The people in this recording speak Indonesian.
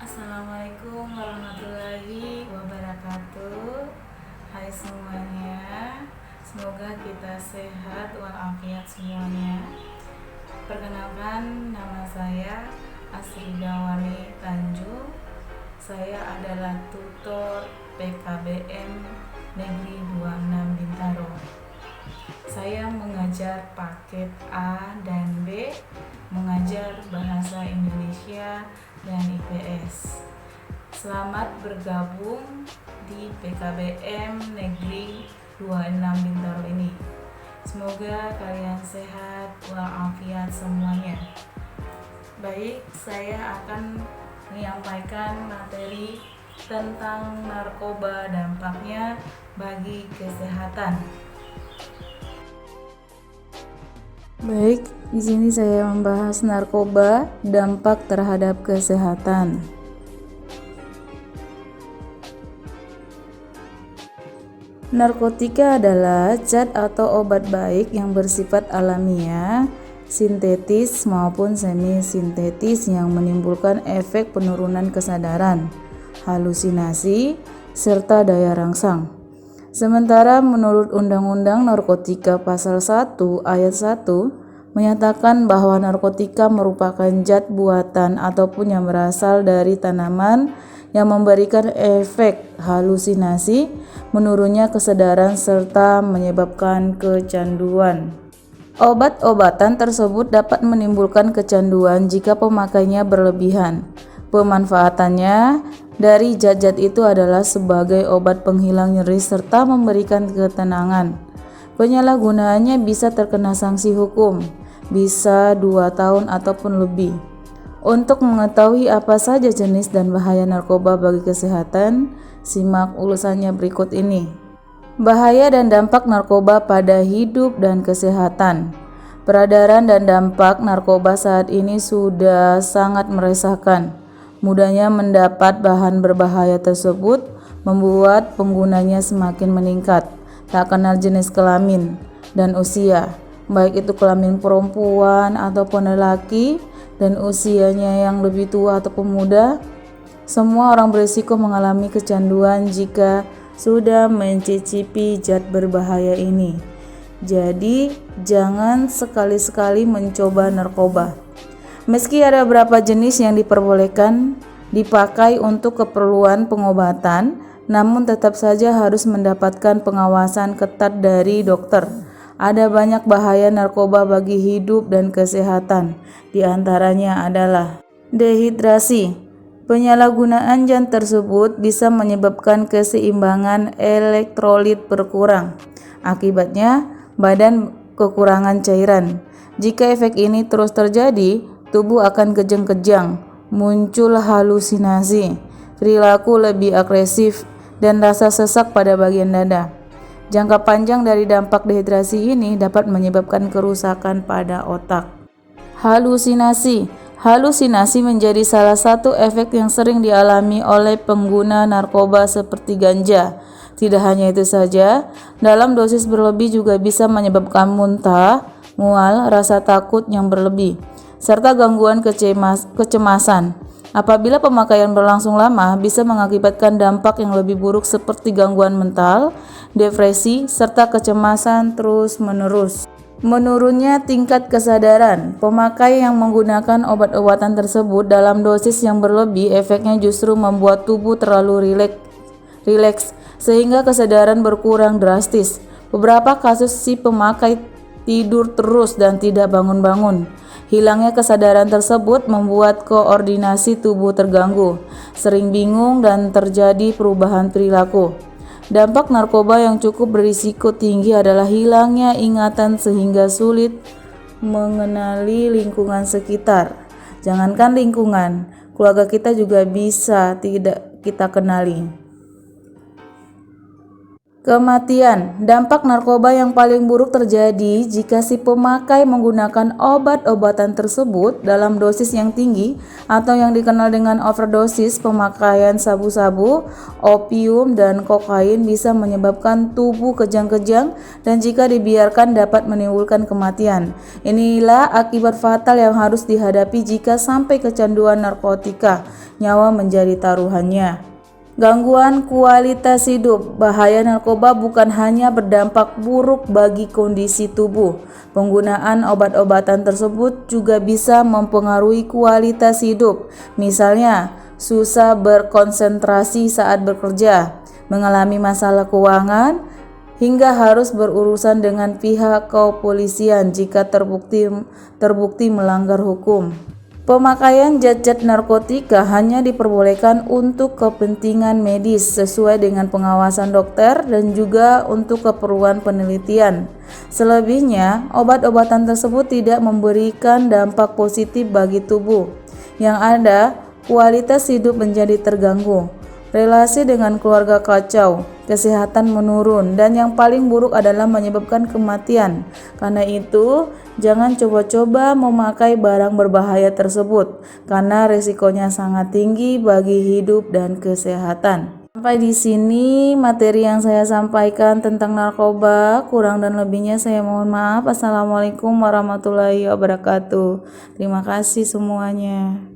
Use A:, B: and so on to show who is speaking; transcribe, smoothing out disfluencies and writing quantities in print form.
A: Assalamualaikum warahmatullahi wabarakatuh. Hai semuanya, semoga kita sehat walafiat semuanya. Perkenalkan, nama saya Asrida Wali Tanjung. Saya adalah tutor PKBM Negeri 26 Bintaro. Saya mengajar paket A dan B, mengajar bahasa Indonesia dan IPS. Selamat bergabung di PKBM Negeri 26 Bintaro ini. Semoga kalian sehat walafiat semuanya. Baik, saya akan menyampaikan materi tentang narkoba, dampaknya bagi kesehatan. Baik, di sini saya membahas narkoba, dampak terhadap kesehatan. Narkotika adalah zat atau obat baik yang bersifat alamiah, sintetis maupun semi-sintetis yang menimbulkan efek penurunan kesadaran, halusinasi, serta daya rangsang. Sementara menurut Undang-Undang Narkotika Pasal 1 Ayat 1 menyatakan bahwa narkotika merupakan zat buatan ataupun yang berasal dari tanaman yang memberikan efek halusinasi, menurunnya kesadaran serta menyebabkan kecanduan. Obat-obatan tersebut dapat menimbulkan kecanduan jika pemakainya berlebihan. Pemanfaatannya dari zat-zat itu adalah sebagai obat penghilang nyeri serta memberikan ketenangan. Penyalahgunaannya bisa terkena sanksi hukum, bisa 2 tahun ataupun lebih. Untuk mengetahui apa saja jenis dan bahaya narkoba bagi kesehatan, simak ulasannya berikut ini. Bahaya dan dampak narkoba pada hidup dan kesehatan. Peredaran dan dampak narkoba saat ini sudah sangat meresahkan. Mudahnya mendapat bahan berbahaya tersebut membuat penggunanya semakin meningkat, tak kenal jenis kelamin dan usia, baik itu kelamin perempuan ataupun lelaki, dan usianya yang lebih tua ataupun muda. Semua orang berisiko mengalami kecanduan jika sudah mencicipi zat berbahaya ini. Jadi, jangan sekali-sekali mencoba narkoba. Meski ada beberapa jenis yang diperbolehkan dipakai untuk keperluan pengobatan, namun tetap saja harus mendapatkan pengawasan ketat dari dokter. Ada banyak bahaya narkoba bagi hidup dan kesehatan. Di antaranya adalah dehidrasi. Penyalahgunaan zat tersebut bisa menyebabkan keseimbangan elektrolit berkurang. Akibatnya, badan kekurangan cairan. Jika efek ini terus terjadi, tubuh akan kejang-kejang, muncul halusinasi, perilaku lebih agresif, dan rasa sesak pada bagian dada. Jangka panjang dari dampak dehidrasi ini dapat menyebabkan kerusakan pada otak. Halusinasi. Halusinasi menjadi salah satu efek yang sering dialami oleh pengguna narkoba seperti ganja. Tidak hanya itu saja, dalam dosis berlebih juga bisa menyebabkan muntah, mual, rasa takut yang berlebih, serta gangguan kecemasan. Apabila pemakaian berlangsung lama, bisa mengakibatkan dampak yang lebih buruk seperti gangguan mental, depresi, serta kecemasan terus-menerus. Menurunnya tingkat kesadaran. Pemakai yang menggunakan obat-obatan tersebut dalam dosis yang berlebih, efeknya justru membuat tubuh terlalu rileks sehingga kesadaran berkurang drastis. Beberapa kasus si pemakai tidur terus dan tidak bangun-bangun. Hilangnya kesadaran tersebut membuat koordinasi tubuh terganggu, sering bingung, dan terjadi perubahan perilaku. Dampak narkoba yang cukup berisiko tinggi adalah hilangnya ingatan sehingga sulit mengenali lingkungan sekitar. Jangankan lingkungan, keluarga kita juga bisa tidak kita kenali. Kematian. Dampak narkoba yang paling buruk terjadi jika si pemakai menggunakan obat-obatan tersebut dalam dosis yang tinggi atau yang dikenal dengan overdosis. Pemakaian sabu-sabu, opium, dan kokain bisa menyebabkan tubuh kejang-kejang dan jika dibiarkan dapat menimbulkan kematian. Inilah akibat fatal yang harus dihadapi jika sampai kecanduan narkotika. Nyawa menjadi taruhannya. Gangguan kualitas hidup. Bahaya narkoba bukan hanya berdampak buruk bagi kondisi tubuh. Penggunaan obat-obatan tersebut juga bisa mempengaruhi kualitas hidup. Misalnya, susah berkonsentrasi saat bekerja, mengalami masalah keuangan, hingga harus berurusan dengan pihak kepolisian jika terbukti melanggar hukum. Pemakaian zat-zat narkotika hanya diperbolehkan untuk kepentingan medis sesuai dengan pengawasan dokter dan juga untuk keperluan penelitian. Selebihnya, obat-obatan tersebut tidak memberikan dampak positif bagi tubuh. Yang ada, kualitas hidup menjadi terganggu, relasi dengan keluarga kacau, kesehatan menurun, dan yang paling buruk adalah menyebabkan kematian. Karena itu, jangan coba-coba memakai barang berbahaya tersebut, karena risikonya sangat tinggi bagi hidup dan kesehatan. Sampai di sini materi yang saya sampaikan tentang narkoba. Kurang dan lebihnya saya mohon maaf. Assalamualaikum warahmatullahi wabarakatuh. Terima kasih semuanya.